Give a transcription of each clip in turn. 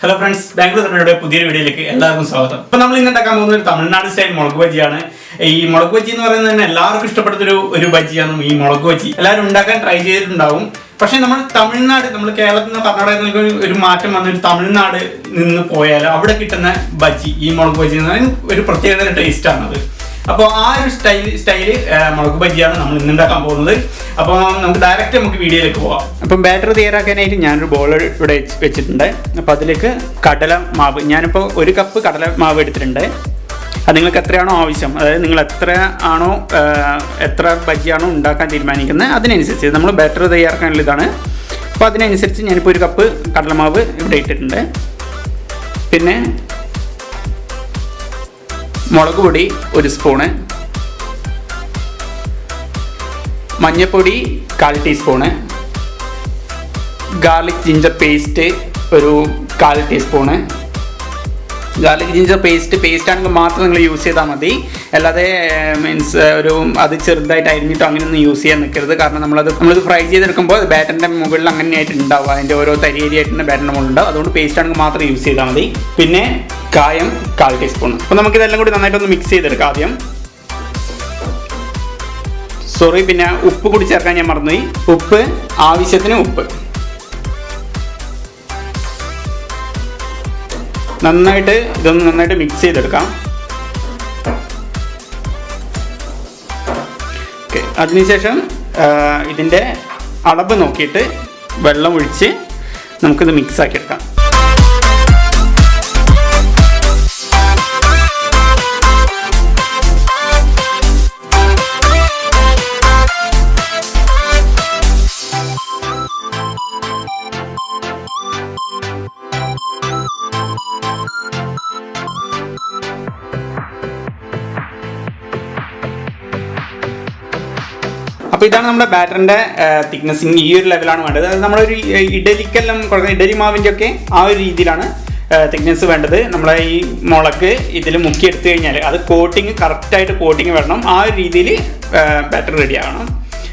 Hello friends, Bangalore തമിഴയുടെ പുതിയൊരു വീഡിയോയിലേക്ക് എല്ലാവർക്കും സ്വാഗതം. അപ്പോൾ നമ്മൾ ഇന്ന് ഉണ്ടാക്കാൻ പോകുന്ന ഒരു തമിഴ്നാട് സ്റ്റൈൽ മുളക് ബജിയാണ്. ഈ മുളക് ബജി എന്ന് പറയുന്നത് തന്നെ എല്ലാവർക്കും ഇഷ്ടപ്പെടുന്ന ഒരു ബജിയാണ് ഈ മുളക് ബജി. എല്ലാവരും ഉണ്ടാക്കാൻ ട്രൈ ചെയ്തിട്ടുണ്ടാവും. പക്ഷേ നമ്മൾ കേരളത്തിൽ നിന്ന് കർണാടകയിൽ നിന്ന് ഒരു മാറ്റം വന്ന ഒരു തമിഴ്നാട് നിന്ന് പോയാൽ അവിടെ കിട്ടുന്ന ബജി, ഈ മുളക് ബജി എന്ന് പറയുന്നത് ഒരു പ്രത്യേകതര ടേസ്റ്റാണത്. അപ്പോൾ ആ ഒരു സ്റ്റൈല് മുളക് ബജിയാണ് നമ്മൾ ഇന്ന് ഉണ്ടാക്കാൻ പോകുന്നത്. അപ്പോൾ നമുക്ക് വീഡിയോയിലേക്ക് പോകാം. അപ്പം ബാറ്റർ തയ്യാറാക്കാനായിട്ട് ഞാനൊരു ബോൾ ഇവിടെ വെച്ചിട്ടുണ്ട്. അപ്പോൾ അതിലേക്ക് കടല മാവ്, ഞാനിപ്പോൾ 1 കപ്പ് കടല മാവ് എടുത്തിട്ടുണ്ട്. അത് നിങ്ങൾക്ക് എത്രയാണോ ആവശ്യം, അതായത് നിങ്ങൾ എത്ര ബജിയാണോ ഉണ്ടാക്കാൻ തീരുമാനിക്കുന്നത് അതിനനുസരിച്ച് നമ്മൾ ബാറ്റർ തയ്യാറാക്കാനുള്ള ഇതാണ്. അപ്പോൾ അതിനനുസരിച്ച് ഞാനിപ്പോൾ 1 കപ്പ് കടലമാവ് ഇവിടെ ഇട്ടിട്ടുണ്ട്. പിന്നെ മുളക് പൊടി 1 സ്പൂണ്, മഞ്ഞൾപ്പൊടി 1/4 teaspoon, garlic ginger paste 1/4 teaspoon. Garlic ginger paste ആണെങ്കിൽ മാത്രം നിങ്ങൾ യൂസ് ചെയ്താൽ മതി. അല്ലാതെ അത് ചെറുതായിട്ട് അരിഞ്ഞിട്ടോ അങ്ങനെയൊന്നും യൂസ് ചെയ്യാൻ നിൽക്കരുത്. കാരണം നമ്മളിത് ഫ്രൈ ചെയ്തെടുക്കുമ്പോൾ ബാറ്ററിൻ്റെ മുകളിൽ അങ്ങനെയായിട്ട് ഉണ്ടാവും, അതിൻ്റെ ഓരോ തരിയായിട്ട് ബാറ്ററിൻ്റെ മുകളിൽ ഉണ്ടാവും. അതുകൊണ്ട് പേസ്റ്റ് ആണെങ്കിൽ മാത്രം യൂസ് ചെയ്താൽ മതി. പിന്നെ കായം 1/4 ടീസ്പൂൺ. അപ്പോൾ നമുക്കിതെല്ലാം കൂടി നന്നായിട്ടൊന്ന് മിക്സ് ചെയ്തെടുക്കാം. ആദ്യം പിന്നെ ഉപ്പ് കൂടി ചേർക്കാൻ ഞാൻ മറന്നുപോയി. ഉപ്പ് ആവശ്യത്തിന് ഉപ്പ്. ഇതൊന്ന് നന്നായിട്ട് മിക്സ് ചെയ്തെടുക്കാം. ഓക്കെ, അതിനുശേഷം ഇതിൻ്റെ അളവ് നോക്കിയിട്ട് വെള്ളം ഒഴിച്ച് നമുക്കിത് മിക്സ് ആക്കിയെടുക്കാം. അപ്പോൾ ഇതാണ് നമ്മുടെ ബാറ്ററിൻ്റെ തിക്നെസ്. ഈ ഒരു ലെവലാണ് വേണ്ടത്. അതായത് നമ്മളൊരു ഇഡലിക്കെല്ലാം കൊടുക്കുന്ന ഇഡലി മാവിൻ്റെ ഒക്കെ ആ ഒരു രീതിയിലാണ് തിക്നെസ് വേണ്ടത്. നമ്മളെ ഈ മുളക് ഇതിൽ മുക്കിയെടുത്തു കഴിഞ്ഞാൽ അത് കറക്റ്റായിട്ട് കോട്ടിങ് വരണം. ആ ഒരു രീതിയിൽ ബാറ്റർ റെഡി ആകണം.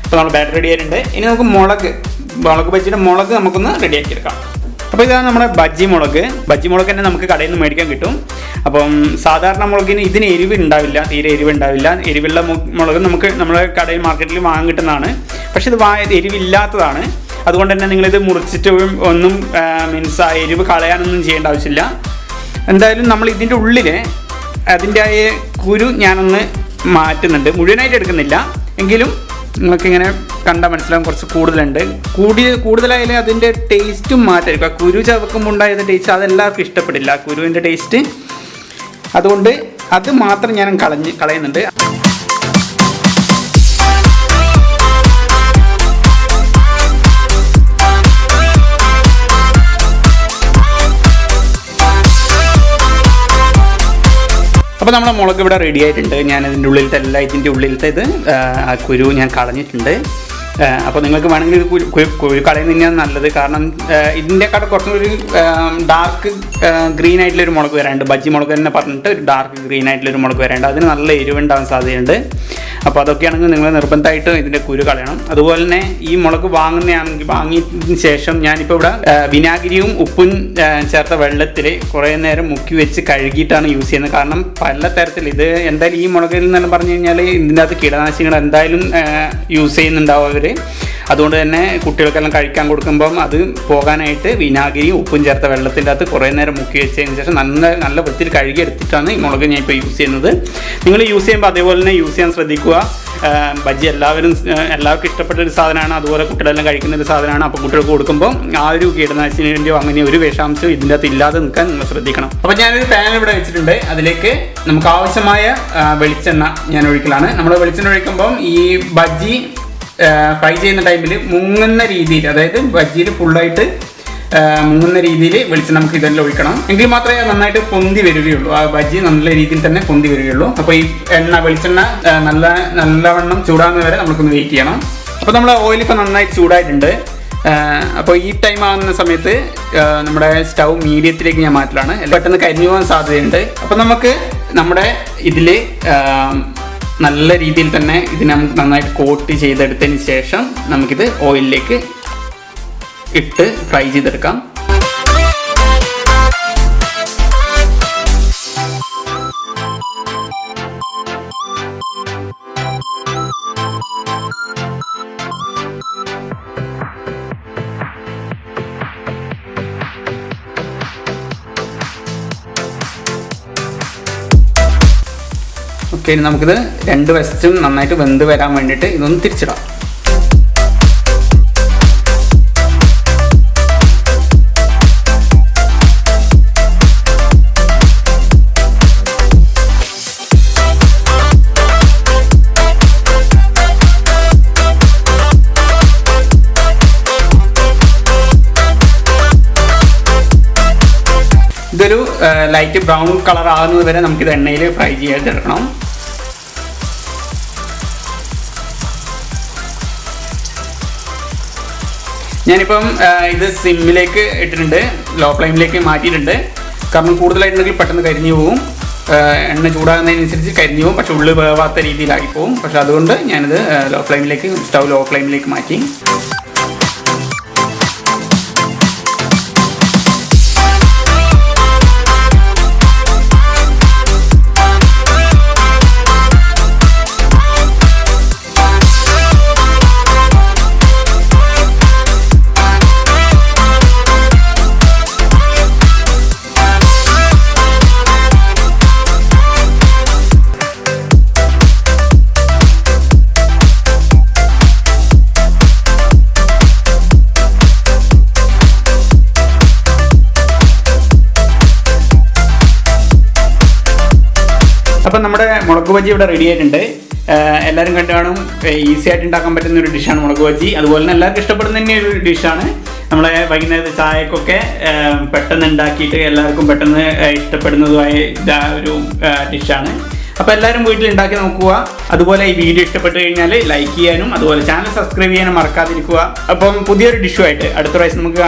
അപ്പോൾ നമ്മൾ ബാറ്റർ റെഡി ആയിട്ടുണ്ട്. ഇനി നമുക്ക് മുളക് ബജിയുടെ മുളക് നമുക്കൊന്ന് റെഡിയാക്കിയെടുക്കാം. അപ്പോൾ ഇതാണ് നമ്മുടെ ബജ്ജി മുളക് തന്നെ നമുക്ക് കടയിൽ നിന്ന് മേടിക്കാൻ കിട്ടും. അപ്പം സാധാരണ മുളകിന് ഇതിന് തീരെ എരിവ് ഉണ്ടാവില്ല. എരിവുള്ള മുളക് നമ്മുടെ കടയിൽ മാർക്കറ്റിൽ വാങ്ങാൻ കിട്ടുന്നതാണ്. പക്ഷെ ഇത് എരിവില്ലാത്തതാണ്. അതുകൊണ്ട് തന്നെ നിങ്ങളിത് മുറിച്ചിട്ട് ഒന്നും ആ എരിവ് കളയാനൊന്നും ചെയ്യേണ്ട ആവശ്യമില്ല. എന്തായാലും നമ്മൾ ഇതിൻ്റെ ഉള്ളിൽ അതിൻ്റെ ആ കുരു ഞാനൊന്ന് മാറ്റുന്നുണ്ട്. മുഴുവനായിട്ട് എടുക്കുന്നില്ല, എങ്കിലും നിങ്ങൾക്കിങ്ങനെ കണ്ടാൽ മനസ്സിലാവും കുറച്ച് കൂടുതലായാലും അതിൻ്റെ ടേസ്റ്റും മാറ്റായിരിക്കും. ആ കുരു ചവക്കുമ്പോൾ ഉണ്ടായ ടേസ്റ്റ് അതെല്ലാവർക്കും ഇഷ്ടപ്പെടില്ല, കുരുവിൻ്റെ ടേസ്റ്റ്. അതുകൊണ്ട് അത് മാത്രം ഞാൻ കളയുന്നുണ്ട്. അപ്പോൾ നമ്മുടെ മുളക് ഇവിടെ റെഡി ആയിട്ടുണ്ട്. ഞാൻ ഇതിൻ്റെ ഉള്ളിലത്തെ ആ കുരു ഞാൻ കളഞ്ഞിട്ടുണ്ട്. അപ്പോൾ നിങ്ങൾക്ക് വേണമെങ്കിൽ കുരു കളയുന്ന തന്നെയാണ് നല്ലത്. കാരണം ഇതിൻ്റെക്കാട്ട് കുറച്ചുകൂടി ഡാർക്ക് ഗ്രീൻ ആയിട്ടുള്ളൊരു മുളക് വരാനുണ്ട്. ബജ്ജി മുളക് തന്നെ പറഞ്ഞിട്ട് ഒരു ഡാർക്ക് ഗ്രീൻ ആയിട്ടുള്ളൊരു മുളക് വരാനുണ്ട്. അതിന് നല്ല എരിവുണ്ടാവാൻ സാധ്യതയുണ്ട്. അപ്പോൾ അതൊക്കെയാണെങ്കിൽ നിങ്ങൾ നിർബന്ധമായിട്ടും ഇതിൻ്റെ കുരു കളയണം. അതുപോലെ തന്നെ ഈ മുളക് വാങ്ങിയതിന് ശേഷം ഞാനിപ്പോൾ ഇവിടെ വിനാഗിരിയും ഉപ്പും ചേർത്ത വെള്ളത്തിൽ കുറേ നേരം മുക്കി വെച്ച് കഴുകിയിട്ടാണ് യൂസ് ചെയ്യുന്നത്. കാരണം പല തരത്തിൽ എന്തായാലും ഈ മുളകിൽ നിന്നെല്ലാം പറഞ്ഞു കഴിഞ്ഞാൽ ഇതിൻ്റെ അകത്ത് കീടനാശിനികൾ എന്തായാലും യൂസ് ചെയ്യുന്നുണ്ടാവും അവർ. അതുകൊണ്ട് തന്നെ കുട്ടികൾക്കെല്ലാം കഴിക്കാൻ കൊടുക്കുമ്പം അത് പോകാനായിട്ട് വിനാഗിരിയും ഉപ്പും ചേർത്ത വെള്ളത്തിൻ്റെ അകത്ത് കുറേ നേരം മുക്കി വെച്ചതിന് ശേഷം നല്ല വൃത്തിയിൽ കഴുകി എടുത്തിട്ടാണ് ഈ മുളക് ഞാൻ ഇപ്പോൾ യൂസ് ചെയ്യുന്നത്. നിങ്ങൾ യൂസ് ചെയ്യുമ്പോൾ അതേപോലെ തന്നെ യൂസ് ചെയ്യാൻ ശ്രദ്ധിക്കുക. ബജ്ജി എല്ലാവർക്കും ഇഷ്ടപ്പെട്ട ഒരു സാധനമാണ്. അതുപോലെ കുട്ടികളെല്ലാം കഴിക്കുന്ന ഒരു സാധനമാണ്. അപ്പോൾ കുട്ടികൾക്ക് കൊടുക്കുമ്പോൾ ആ ഒരു കീടനാശിനിൻ്റെയോ അങ്ങനെ ഒരു വിഷാംശം ഇതിൻ്റെ അകത്ത് ഇല്ലാതെ നിൽക്കാൻ നിങ്ങൾ ശ്രദ്ധിക്കണം. അപ്പോൾ ഞാനൊരു പാൻ ഇവിടെ വെച്ചിട്ടുണ്ട്. അതിലേക്ക് നമുക്ക് ആവശ്യമായ വെളിച്ചെണ്ണ ഞാൻ ഒഴിക്കലാണ്. നമ്മൾ വെളിച്ചെണ്ണ ഒഴിക്കുമ്പം ഈ ബജ്ജി ഫ്രൈ ചെയ്യുന്ന ടൈമിൽ മുങ്ങുന്ന രീതിയിൽ, അതായത് ബജ്ജിയിൽ ഫുള്ളായിട്ട് മുങ്ങുന്ന രീതിയിൽ വെളിച്ചെണ്ണ നമുക്ക് ഇതെല്ലാം ഒഴിക്കണം. എങ്കിൽ മാത്രമേ നന്നായിട്ട് പൊന്തി വരികയുള്ളൂ. ആ ബജ്ജി നല്ല രീതിയിൽ തന്നെ പൊന്തി വരികയുള്ളൂ. അപ്പോൾ ഈ വെളിച്ചെണ്ണ നല്ലവണ്ണം ചൂടാകുന്ന വരെ നമുക്കൊന്ന് വെയിറ്റ് ചെയ്യണം. അപ്പോൾ നമ്മുടെ ഓയിൽ ഇപ്പോൾ നന്നായിട്ട് ചൂടായിട്ടുണ്ട്. അപ്പോൾ ഈ ടൈം ആകുന്ന സമയത്ത് നമ്മുടെ സ്റ്റൗ മീഡിയത്തിലേക്ക് ഞാൻ മാറ്റലാണ്. പെട്ടെന്ന് കരിഞ്ഞു പോകാൻ സാധ്യതയുണ്ട്. അപ്പോൾ നമുക്ക് നമ്മുടെ ഇതിൽ നല്ല രീതിയിൽ തന്നെ ഇതിനെ നമുക്ക് നന്നായിട്ട് കോട്ട് ചെയ്തെടുത്തതിന് ശേഷം നമുക്കിത് ഓയിലിലേക്ക് ഇട്ട് ഫ്രൈ ചെയ്തെടുക്കാം. ഓക്കെ, ഇനി നമുക്കിത് രണ്ട് വശത്തും നന്നായിട്ട് വെന്ത് വരാൻ വേണ്ടിയിട്ട് ഇതൊന്ന് തിരിച്ചിടാം. ഇതൊരു ലൈറ്റ് ബ്രൗൺ കളർ ആകുന്നത് വരെ നമുക്കിത് എണ്ണയിൽ ഫ്രൈ ചെയ്തെടുക്കണം. ഞാനിപ്പം ഇത് സിമ്മിലേക്ക് ഇട്ടിട്ടുണ്ട്, ലോ ഫ്ലെയിമിലേക്ക് മാറ്റിയിട്ടുണ്ട്. കാരണം കൂടുതലായിട്ടുണ്ടെങ്കിൽ പെട്ടെന്ന് കരിഞ്ഞു പോവും, എണ്ണ ചൂടാകുന്നതിനനുസരിച്ച് കരിഞ്ഞു പോവും, പക്ഷെ ഉള്ളിൽ വേവാത്ത രീതിയിലാക്കി പോവും. പക്ഷെ അതുകൊണ്ട് ഞാനിത് സ്റ്റൗ ലോ ഫ്ലെയിമിലേക്ക് മാറ്റി. അപ്പം നമ്മുടെ മുളക് ബജി ഇവിടെ റെഡി ആയിട്ടുണ്ട്. എല്ലാവരും കണ്ടു കാണും, ഈസി ആയിട്ട് ഉണ്ടാക്കാൻ പറ്റുന്ന ഒരു ഡിഷാണ് മുളക് ബജി. അതുപോലെ തന്നെ എല്ലാവർക്കും ഇഷ്ടപ്പെടുന്ന തന്നെ ഒരു ഡിഷാണ്. നമ്മളെ വൈകുന്നേരത്തെ ചായക്കൊക്കെ പെട്ടെന്ന് ഉണ്ടാക്കിയിട്ട് എല്ലാവർക്കും പെട്ടെന്ന് ഇഷ്ടപ്പെടുന്നതുമായ ഒരു ഡിഷാണ്. അപ്പോൾ എല്ലാവരും വീട്ടിൽ ഉണ്ടാക്കി നോക്കുക. അതുപോലെ ഈ വീഡിയോ ഇഷ്ടപ്പെട്ട് കഴിഞ്ഞാൽ ലൈക്ക് ചെയ്യാനും അതുപോലെ ചാനൽ സബ്സ്ക്രൈബ് ചെയ്യാനും മറക്കാതിരിക്കുക. അപ്പം പുതിയൊരു ഡിഷുമായിട്ട് അടുത്ത പ്രാവശ്യം നമുക്ക്